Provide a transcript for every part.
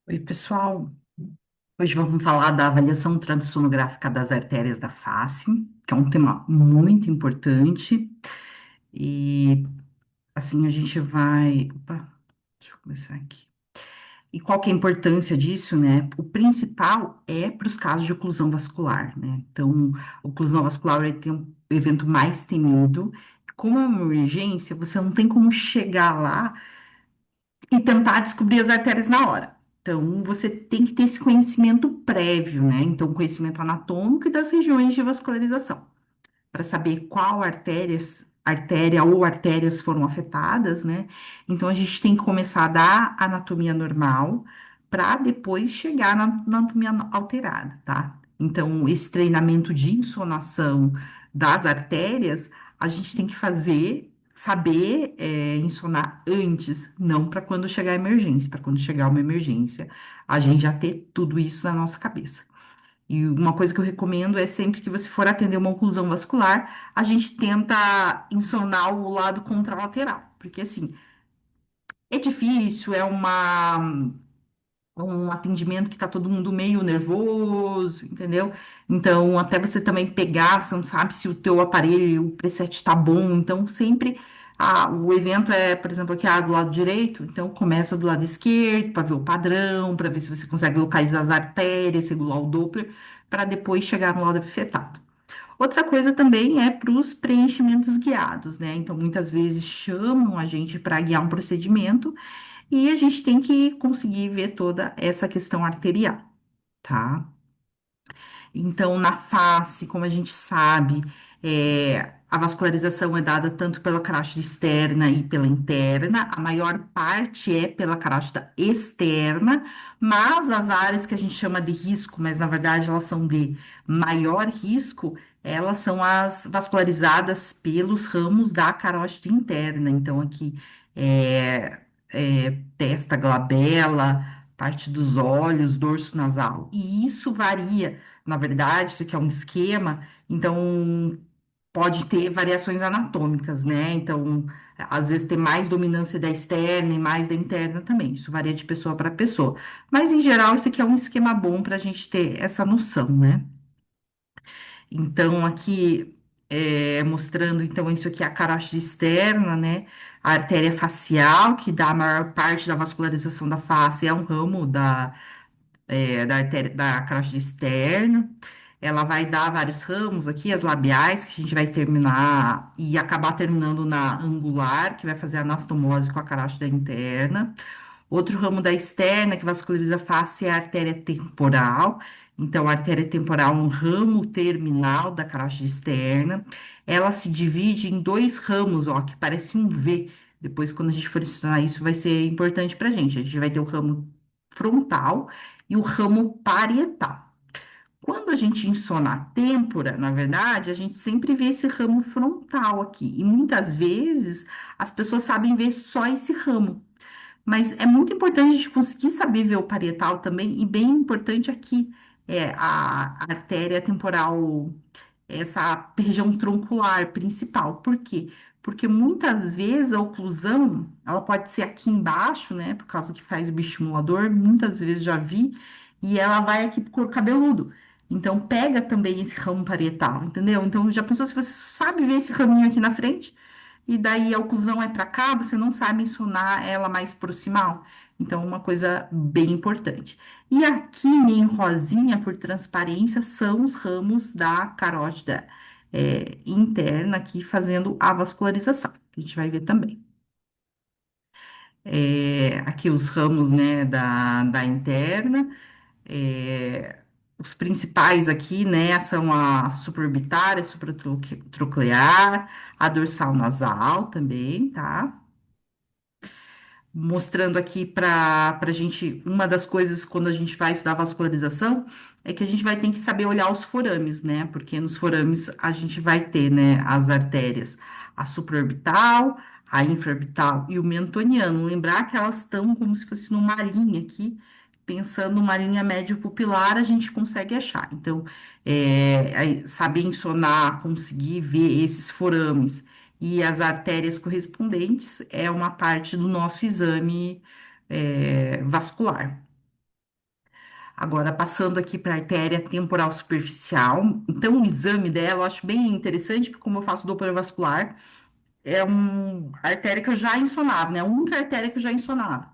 Oi, pessoal. Hoje vamos falar da avaliação ultrassonográfica das artérias da face, que é um tema muito importante. E assim a gente vai. Opa, deixa eu começar aqui. E qual que é a importância disso, né? O principal é para os casos de oclusão vascular, né? Então, a oclusão vascular é tem um evento mais temido. Como é uma emergência, você não tem como chegar lá e tentar descobrir as artérias na hora. Então, você tem que ter esse conhecimento prévio, né? Então, conhecimento anatômico e das regiões de vascularização, para saber qual artéria ou artérias foram afetadas, né? Então, a gente tem que começar da anatomia normal para depois chegar na anatomia alterada, tá? Então, esse treinamento de insonação das artérias, a gente tem que fazer, saber, insonar antes, não para quando chegar a emergência. Para quando chegar uma emergência, a gente já ter tudo isso na nossa cabeça. E uma coisa que eu recomendo é sempre que você for atender uma oclusão vascular, a gente tenta insonar o lado contralateral, porque assim, é difícil, um atendimento que tá todo mundo meio nervoso, entendeu? Então, até você também pegar, você não sabe se o teu aparelho, o preset tá bom, então sempre o evento é, por exemplo, aqui do lado direito, então começa do lado esquerdo para ver o padrão, para ver se você consegue localizar as artérias, regular o Doppler, para depois chegar no lado afetado. Outra coisa também é para os preenchimentos guiados, né? Então, muitas vezes chamam a gente para guiar um procedimento e a gente tem que conseguir ver toda essa questão arterial, tá? Então, na face, como a gente sabe, a vascularização é dada tanto pela carótida externa e pela interna. A maior parte é pela carótida externa, mas as áreas que a gente chama de risco, mas na verdade elas são de maior risco, elas são as vascularizadas pelos ramos da carótida interna. Então, aqui testa, glabela, parte dos olhos, dorso nasal. E isso varia. Na verdade, isso aqui é um esquema, então pode ter variações anatômicas, né? Então, às vezes tem mais dominância da externa e mais da interna também. Isso varia de pessoa para pessoa. Mas, em geral, isso aqui é um esquema bom para a gente ter essa noção, né? Então, aqui mostrando, então, isso aqui é a carótida externa, né? A artéria facial, que dá a maior parte da vascularização da face, é um ramo da artéria, da carótida externa. Ela vai dar vários ramos aqui, as labiais, que a gente vai terminar e acabar terminando na angular, que vai fazer a anastomose com a carótida interna. Outro ramo da externa, que vasculariza a face, é a artéria temporal. Então, a artéria temporal é um ramo terminal da carótida externa. Ela se divide em dois ramos, ó, que parece um V. Depois, quando a gente for estudar isso, vai ser importante para a gente. A gente vai ter o ramo frontal e o ramo parietal. Quando a gente insona a têmpora, na verdade, a gente sempre vê esse ramo frontal aqui. E muitas vezes as pessoas sabem ver só esse ramo. Mas é muito importante a gente conseguir saber ver o parietal também, e bem importante aqui é a artéria temporal, essa região troncular principal. Por quê? Porque muitas vezes a oclusão, ela pode ser aqui embaixo, né? Por causa que faz o bioestimulador, muitas vezes já vi, e ela vai aqui pro couro cabeludo. Então, pega também esse ramo parietal, entendeu? Então, já pensou se você sabe ver esse raminho aqui na frente? E daí a oclusão é para cá, você não sabe ensinar ela mais proximal. Então, uma coisa bem importante. E aqui, em rosinha, por transparência, são os ramos da carótida interna, aqui fazendo a vascularização, que a gente vai ver também. Aqui os ramos, né, da interna. Os principais aqui, né, são a supraorbitária, supratroclear, a dorsal nasal também, tá? Mostrando aqui para a gente, uma das coisas quando a gente vai estudar vascularização é que a gente vai ter que saber olhar os forames, né? Porque nos forames a gente vai ter, né, as artérias, a supraorbital, a infraorbital e o mentoniano. Lembrar que elas estão como se fosse numa linha aqui, pensando numa linha médio-pupilar, a gente consegue achar. Então, saber ensonar, conseguir ver esses forames e as artérias correspondentes é uma parte do nosso exame vascular. Agora, passando aqui para a artéria temporal superficial, então o exame dela eu acho bem interessante, porque como eu faço Doppler vascular, é uma artéria que eu já ensonava, né? A única artéria que eu já ensonava.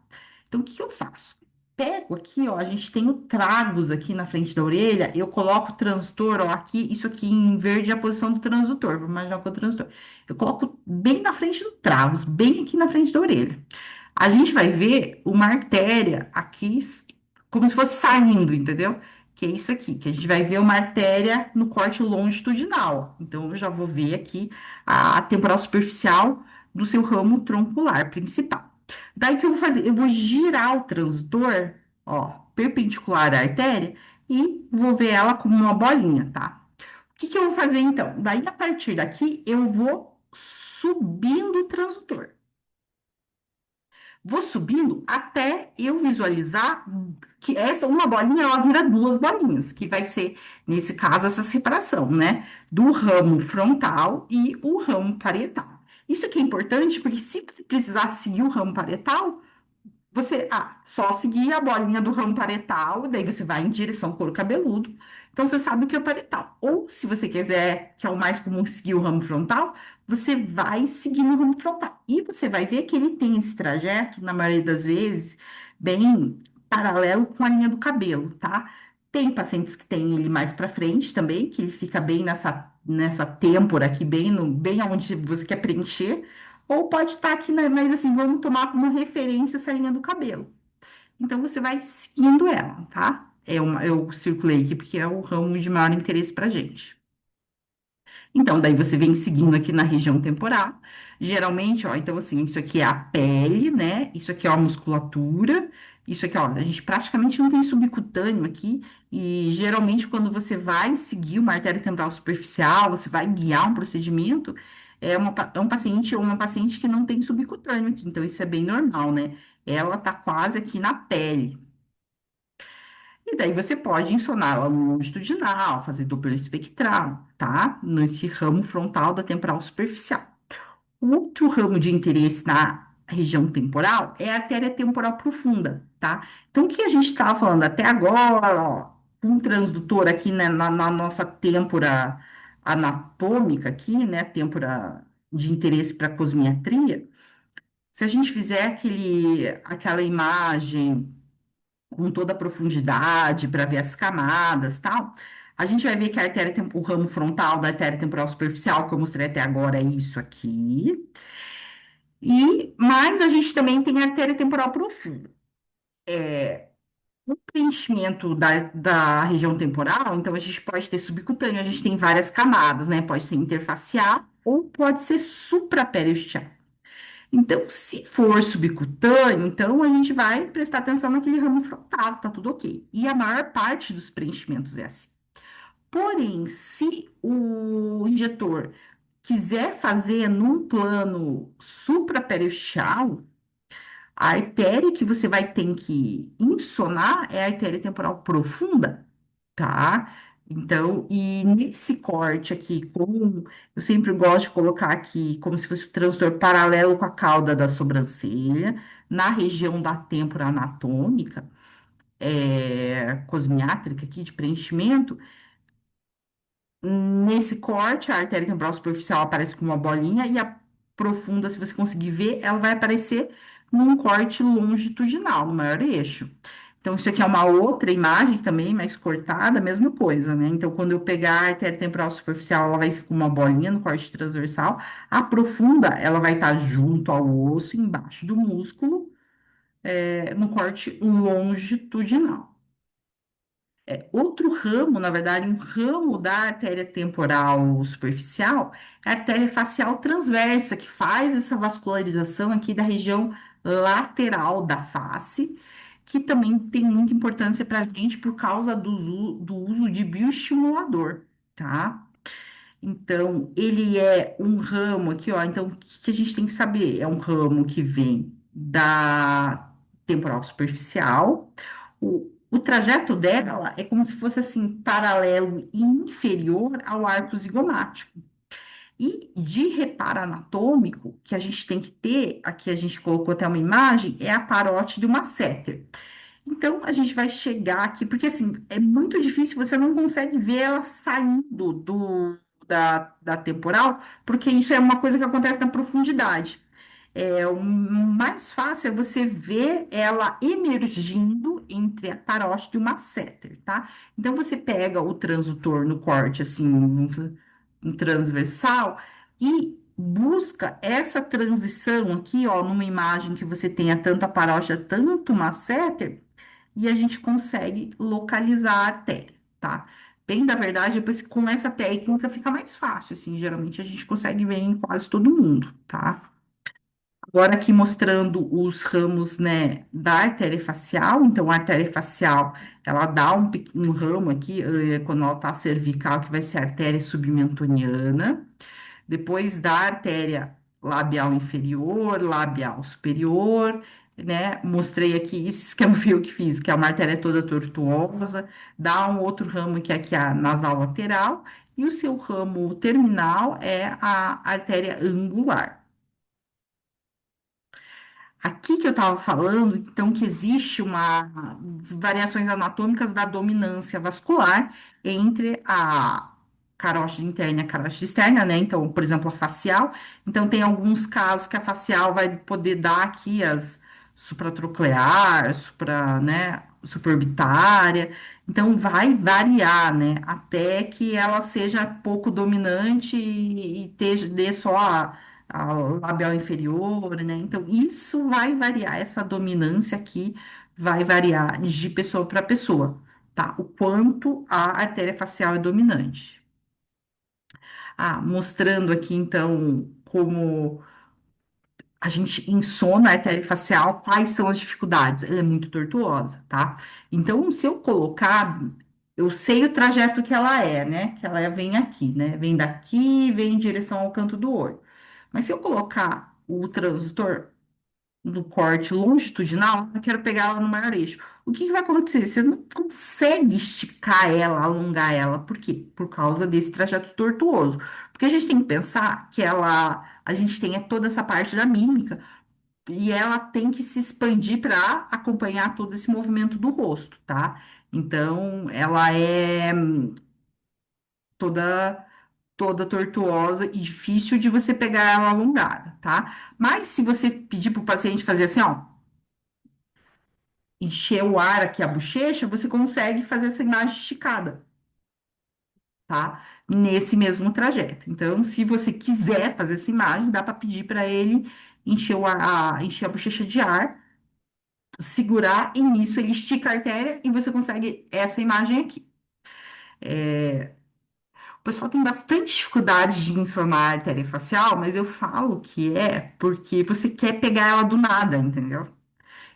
Então, o que que eu faço? Pego aqui, ó, a gente tem o tragus aqui na frente da orelha, eu coloco o transdutor, ó, aqui, isso aqui em verde é a posição do transdutor, vou imaginar que é o transdutor. Eu coloco bem na frente do tragus, bem aqui na frente da orelha. A gente vai ver uma artéria aqui, como se fosse saindo, entendeu? Que é isso aqui, que a gente vai ver uma artéria no corte longitudinal. Ó. Então, eu já vou ver aqui a temporal superficial do seu ramo troncular principal. Daí, o que eu vou fazer? Eu vou girar o transdutor, ó, perpendicular à artéria e vou ver ela como uma bolinha, tá? O que que eu vou fazer então? Daí, a partir daqui, eu vou subindo o transdutor. Vou subindo até eu visualizar que essa uma bolinha ela vira duas bolinhas, que vai ser, nesse caso, essa separação, né? Do ramo frontal e o ramo parietal. Isso aqui é importante porque se você precisar seguir o ramo parietal, você, só seguir a bolinha do ramo parietal, daí você vai em direção ao couro cabeludo. Então, você sabe o que é o parietal. Ou, se você quiser, que é o mais comum, seguir o ramo frontal, você vai seguir no ramo frontal. E você vai ver que ele tem esse trajeto, na maioria das vezes, bem paralelo com a linha do cabelo, tá? Tem pacientes que têm ele mais para frente também, que ele fica bem nessa têmpora aqui, bem onde você quer preencher. Ou pode estar aqui, mas assim, vamos tomar como referência essa linha do cabelo. Então, você vai seguindo ela, tá? Eu circulei aqui porque é o ramo de maior interesse pra gente. Então, daí você vem seguindo aqui na região temporal. Geralmente, ó, então assim, isso aqui é a pele, né? Isso aqui é a musculatura. Isso aqui, ó, a gente praticamente não tem subcutâneo aqui. E geralmente, quando você vai seguir uma artéria temporal superficial, você vai guiar um procedimento, é um paciente ou uma paciente que não tem subcutâneo aqui. Então, isso é bem normal, né? Ela tá quase aqui na pele. E daí você pode ensonar ela no longitudinal, fazer Doppler espectral, tá? Nesse ramo frontal da temporal superficial. Outro ramo de interesse na região temporal é a artéria temporal profunda, tá? Então, o que a gente estava falando até agora, ó, um transdutor aqui, né, na nossa têmpora anatômica aqui, né, têmpora de interesse para cosmiatria, se a gente fizer aquela imagem com toda a profundidade para ver as camadas, tal, a gente vai ver que o ramo frontal da artéria temporal superficial, que eu mostrei até agora, é isso aqui. Mas a gente também tem a artéria temporal profunda. O preenchimento da região temporal, então a gente pode ter subcutâneo, a gente tem várias camadas, né? Pode ser interfacial ou pode ser supraperiosteal. Então, se for subcutâneo, então a gente vai prestar atenção naquele ramo frontal, tá tudo ok. E a maior parte dos preenchimentos é assim. Porém, se o injetor quiser fazer num plano supraperiosteal, a artéria que você vai ter que insonar é a artéria temporal profunda, tá? Então, e nesse corte aqui, como eu sempre gosto de colocar aqui, como se fosse o transdutor paralelo com a cauda da sobrancelha, na região da têmpora anatômica, cosmiátrica aqui de preenchimento, nesse corte, a artéria temporal superficial aparece com uma bolinha e a profunda, se você conseguir ver, ela vai aparecer num corte longitudinal, no maior eixo. Então, isso aqui é uma outra imagem também, mais cortada, mesma coisa, né? Então, quando eu pegar a artéria temporal superficial, ela vai ser com uma bolinha no corte transversal. A profunda, ela vai estar junto ao osso, embaixo do músculo, no corte longitudinal. Outro ramo, na verdade, um ramo da artéria temporal superficial é a artéria facial transversa, que faz essa vascularização aqui da região lateral da face, que também tem muita importância para a gente por causa do uso de bioestimulador, tá? Então, ele é um ramo aqui, ó. Então, o que que a gente tem que saber? É um ramo que vem da temporal superficial. O trajeto dela é como se fosse assim, paralelo e inferior ao arco zigomático. E de reparo anatômico, que a gente tem que ter, aqui a gente colocou até uma imagem, é a parote do masseter. Então, a gente vai chegar aqui, porque assim, é muito difícil, você não consegue ver ela saindo da temporal, porque isso é uma coisa que acontece na profundidade. O mais fácil é você ver ela emergindo entre a carote e o masseter, tá? Então, você pega o transdutor no corte, assim, um transversal, e busca essa transição aqui, ó, numa imagem que você tenha tanto a parótida, tanto o masseter, e a gente consegue localizar a artéria, tá? Bem, na verdade, depois com essa técnica fica mais fácil, assim, geralmente a gente consegue ver em quase todo mundo, tá? Agora aqui mostrando os ramos, né, da artéria facial. Então, a artéria facial, ela dá um ramo aqui, quando ela tá cervical, que vai ser a artéria submentoniana. Depois da artéria labial inferior, labial superior, né? Mostrei aqui, isso que eu vi o que fiz, que é uma artéria toda tortuosa. Dá um outro ramo que é aqui a nasal lateral. E o seu ramo terminal é a artéria angular. Aqui que eu estava falando, então, que existe uma variações anatômicas da dominância vascular entre a carótide interna e a carótide externa, né? Então, por exemplo, a facial. Então, tem alguns casos que a facial vai poder dar aqui as supratroclear, né, supraorbitária. Então, vai variar, né? Até que ela seja pouco dominante e dê só a labial inferior, né? Então, isso vai variar, essa dominância aqui vai variar de pessoa para pessoa, tá? O quanto a artéria facial é dominante. Mostrando aqui, então, como a gente insona a artéria facial, quais são as dificuldades? Ela é muito tortuosa, tá? Então, se eu colocar, eu sei o trajeto que ela é, né? Que ela vem aqui, né? Vem daqui, vem em direção ao canto do olho. Mas se eu colocar o transdutor do corte longitudinal, eu quero pegar ela no maior eixo. O que que vai acontecer? Você não consegue esticar ela, alongar ela. Por quê? Por causa desse trajeto tortuoso. Porque a gente tem que pensar que a gente tem toda essa parte da mímica e ela tem que se expandir para acompanhar todo esse movimento do rosto, tá? Então, ela é toda toda tortuosa e difícil de você pegar ela alongada, tá? Mas se você pedir para o paciente fazer assim, ó, encher o ar aqui a bochecha, você consegue fazer essa imagem esticada, tá? Nesse mesmo trajeto. Então, se você quiser fazer essa imagem, dá para pedir para ele encher encher a bochecha de ar, segurar, e nisso ele estica a artéria e você consegue essa imagem aqui. O pessoal tem bastante dificuldade de ensonar a artéria facial, mas eu falo que é porque você quer pegar ela do nada, entendeu?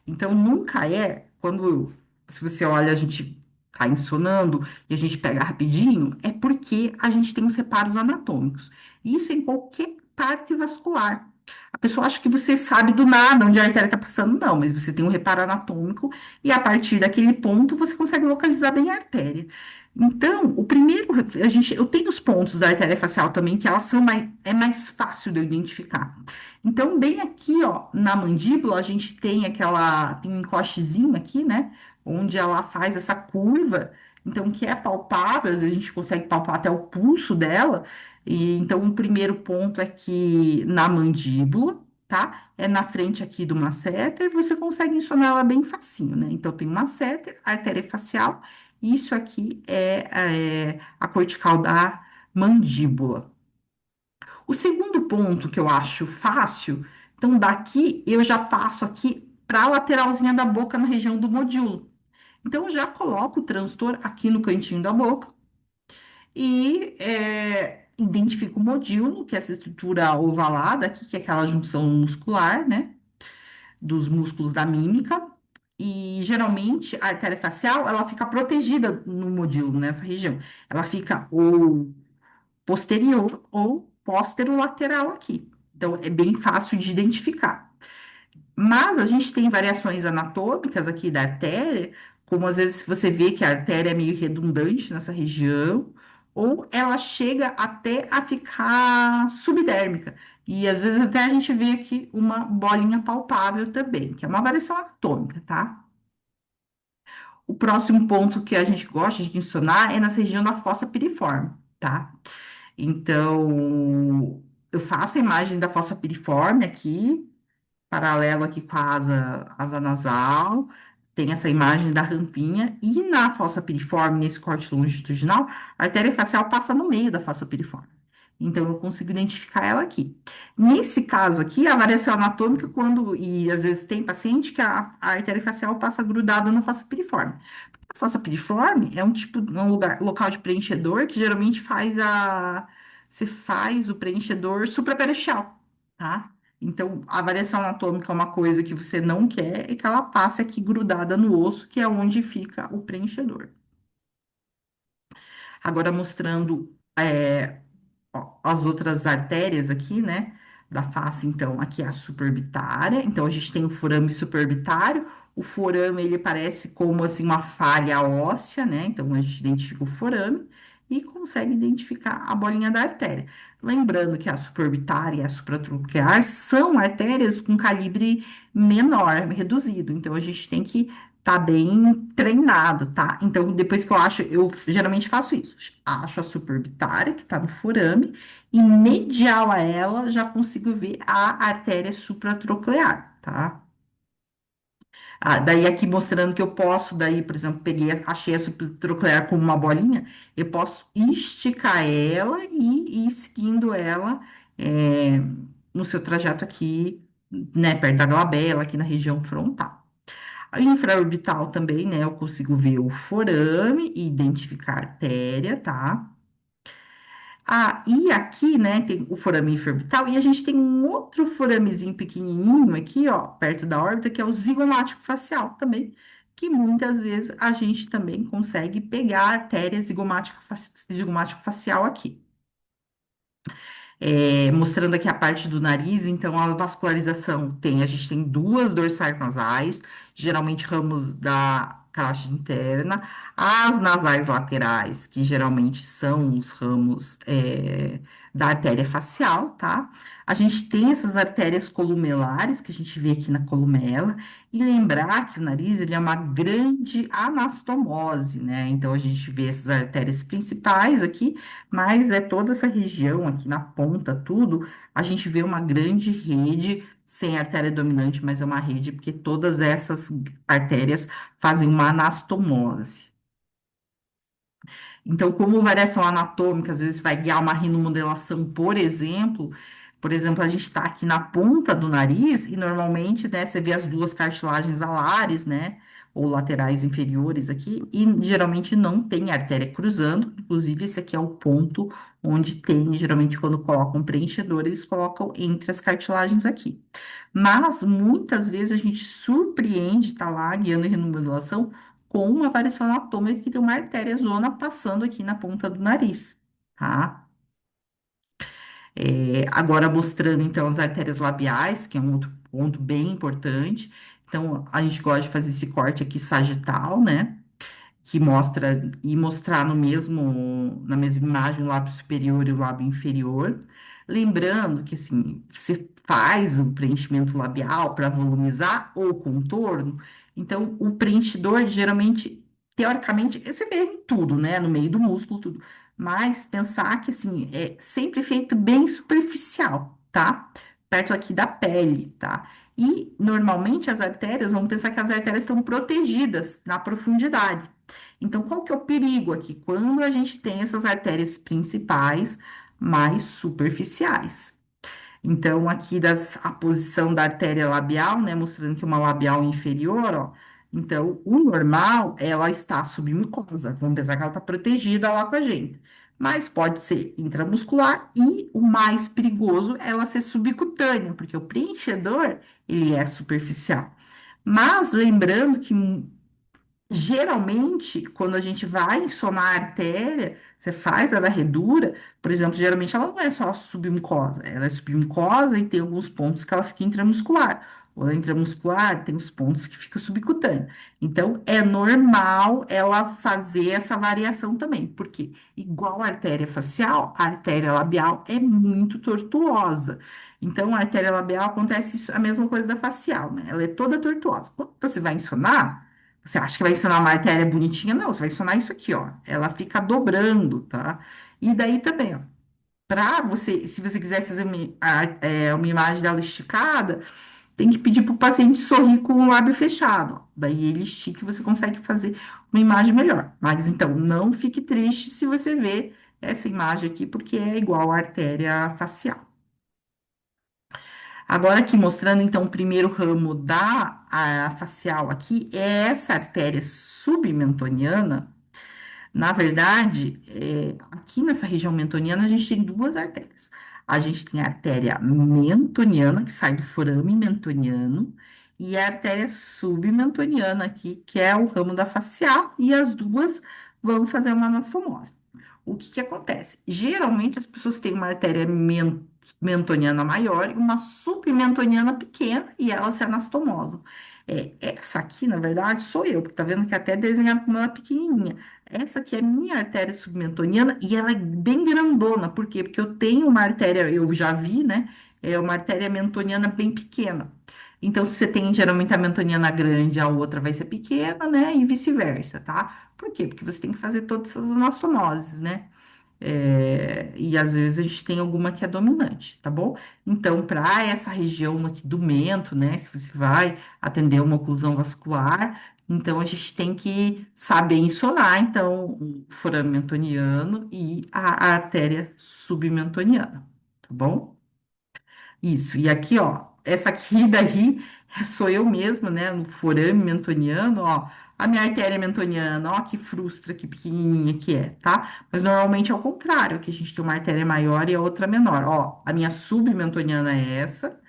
Então, nunca é quando, se você olha, a gente tá ensonando e a gente pega rapidinho, é porque a gente tem os reparos anatômicos. Isso em qualquer parte vascular. A pessoa acha que você sabe do nada onde a artéria está passando, não, mas você tem um reparo anatômico e a partir daquele ponto você consegue localizar bem a artéria. Então, o primeiro, eu tenho os pontos da artéria facial também, que elas são é mais fácil de eu identificar. Então, bem aqui, ó, na mandíbula, a gente tem um encostezinho aqui, né? Onde ela faz essa curva, então, que é palpável, às vezes a gente consegue palpar até o pulso dela. E então, o primeiro ponto é que na mandíbula, tá? É na frente aqui do masseter, você consegue ensinar ela bem facinho, né? Então, tem o masseter, a artéria facial, isso aqui é a cortical da mandíbula. O segundo ponto que eu acho fácil, então daqui eu já passo aqui para a lateralzinha da boca na região do modíolo. Então eu já coloco o transtor aqui no cantinho da boca e identifico o modíolo, que é essa estrutura ovalada aqui, que é aquela junção muscular, né, dos músculos da mímica. E geralmente a artéria facial, ela fica protegida no modíolo, nessa região. Ela fica ou posterior ou posterolateral aqui. Então, é bem fácil de identificar. Mas a gente tem variações anatômicas aqui da artéria, como às vezes você vê que a artéria é meio redundante nessa região, ou ela chega até a ficar subdérmica. E às vezes até a gente vê aqui uma bolinha palpável também, que é uma variação anatômica, tá? O próximo ponto que a gente gosta de mencionar é na região da fossa piriforme, tá? Então, eu faço a imagem da fossa piriforme aqui, paralelo aqui com a asa nasal, tem essa imagem da rampinha, e na fossa piriforme, nesse corte longitudinal, a artéria facial passa no meio da fossa piriforme. Então, eu consigo identificar ela aqui. Nesse caso aqui, a variação anatômica, e às vezes tem paciente que a artéria facial passa grudada na fossa piriforme. A fossa piriforme é um tipo, um lugar, local de preenchedor que geralmente se faz o preenchedor suprapericial, tá? Então, a variação anatômica é uma coisa que você não quer e que ela passe aqui grudada no osso, que é onde fica o preenchedor. Agora, mostrando ó, as outras artérias aqui, né, da face, então, aqui é a suborbitária. Então, a gente tem o forame suborbitário. O forame, ele parece como, assim, uma falha óssea, né? Então, a gente identifica o forame e consegue identificar a bolinha da artéria. Lembrando que a suborbitária e a supratroquear são artérias com calibre menor, reduzido. Então, a gente tem que estar bem treinado, tá? Então, depois que eu geralmente faço isso. Acho a suborbitária, que tá no forame, e medial a ela já consigo ver a artéria supratroclear, tá? Ah, daí aqui mostrando que eu posso, daí, por exemplo, achei a supratroclear como uma bolinha, eu posso esticar ela e ir seguindo ela é, no seu trajeto aqui, né, perto da glabela, aqui na região frontal. A infraorbital também, né, eu consigo ver o forame e identificar a artéria, tá? Ah, e aqui, né, tem o forame infraorbital e a gente tem um outro foramezinho pequenininho aqui, ó, perto da órbita, que é o zigomático facial também, que muitas vezes a gente também consegue pegar a artéria zigomático facial aqui. Mostrando aqui a parte do nariz, então a vascularização a gente tem duas dorsais nasais, geralmente ramos da caixa interna, as nasais laterais, que geralmente são os ramos da artéria facial, tá? A gente tem essas artérias columelares, que a gente vê aqui na columela, e lembrar que o nariz, ele é uma grande anastomose, né? Então, a gente vê essas artérias principais aqui, mas é toda essa região aqui na ponta, tudo, a gente vê uma grande rede sem artéria dominante, mas é uma rede porque todas essas artérias fazem uma anastomose. Então, como variação anatômica, às vezes vai guiar uma rinomodelação, por exemplo, a gente está aqui na ponta do nariz e normalmente, né, você vê as duas cartilagens alares, né, ou laterais inferiores aqui, e geralmente não tem artéria cruzando, inclusive esse aqui é o ponto onde tem, geralmente quando colocam preenchedor, eles colocam entre as cartilagens aqui. Mas muitas vezes a gente surpreende, tá lá guiando a rinomodelação com uma variação anatômica que tem uma artéria zona passando aqui na ponta do nariz, tá? Agora mostrando então as artérias labiais, que é um outro ponto bem importante. Então, a gente gosta de fazer esse corte aqui sagital, né? Que mostra e mostrar na mesma imagem o lábio superior e o lábio inferior. Lembrando que assim, você faz o preenchimento labial para volumizar ou contorno, então o preenchidor geralmente, teoricamente, você vê em tudo, né? No meio do músculo, tudo. Mas pensar que assim, é sempre feito bem superficial, tá? Perto aqui da pele, tá? E normalmente as artérias, vamos pensar que as artérias estão protegidas na profundidade. Então, qual que é o perigo aqui? Quando a gente tem essas artérias principais mais superficiais. Então, a posição da artéria labial, né, mostrando que é uma labial inferior, ó. Então, o normal, ela está submucosa. Vamos pensar que ela está protegida lá com a gente. Mas pode ser intramuscular e o mais perigoso é ela ser subcutânea, porque o preenchedor, ele é superficial. Mas lembrando que geralmente, quando a gente vai insonar a artéria, você faz a varredura, por exemplo, geralmente ela não é só submucosa, ela é submucosa e tem alguns pontos que ela fica intramuscular. Ou intramuscular tem os pontos que fica subcutâneo. Então, é normal ela fazer essa variação também, porque igual a artéria facial, a artéria labial é muito tortuosa. Então, a artéria labial acontece a mesma coisa da facial, né? Ela é toda tortuosa. Quando você vai insonar, Você acha que vai ensinar uma artéria bonitinha? Não, você vai ensinar isso aqui, ó. Ela fica dobrando, tá? E daí também, ó. Para você, se você quiser fazer uma imagem dela esticada, tem que pedir para o paciente sorrir com o lábio fechado, ó. Daí ele estica e você consegue fazer uma imagem melhor. Mas então, não fique triste se você ver essa imagem aqui, porque é igual à artéria facial. Agora aqui mostrando então o primeiro ramo da facial aqui é essa artéria submentoniana. Na verdade, aqui nessa região mentoniana, a gente tem duas artérias. A gente tem a artéria mentoniana, que sai do forame mentoniano, e a artéria submentoniana aqui, que é o ramo da facial, e as duas vão fazer uma anastomose. O que que acontece? Geralmente as pessoas têm uma artéria mentoniana maior e uma submentoniana pequena, e elas se anastomosam. Essa aqui, na verdade, sou eu, porque tá vendo que até desenhado como ela é pequenininha. Essa aqui é a minha artéria submentoniana e ela é bem grandona. Por quê? Porque eu tenho uma artéria, eu já vi, né? É uma artéria mentoniana bem pequena. Então, se você tem geralmente a mentoniana grande, a outra vai ser pequena, né? E vice-versa, tá? Por quê? Porque você tem que fazer todas essas anastomoses, né? E às vezes a gente tem alguma que é dominante, tá bom? Então, para essa região aqui do mento, né? Se você vai atender uma oclusão vascular, então a gente tem que saber insonar, então, o forame mentoniano e a artéria submentoniana, tá bom? Isso, e aqui, ó, essa aqui daí sou eu mesma, né, no forame mentoniano, ó, a minha artéria mentoniana, ó, que frustra, que pequenininha que é, tá? Mas normalmente é o contrário, que a gente tem uma artéria maior e a outra menor, ó, a minha submentoniana é essa,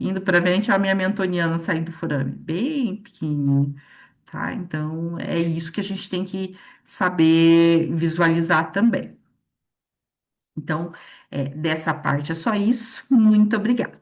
indo para frente, a minha mentoniana saindo do forame, bem pequenininha, tá? Então, é isso que a gente tem que saber visualizar também. Então, dessa parte é só isso, muito obrigada.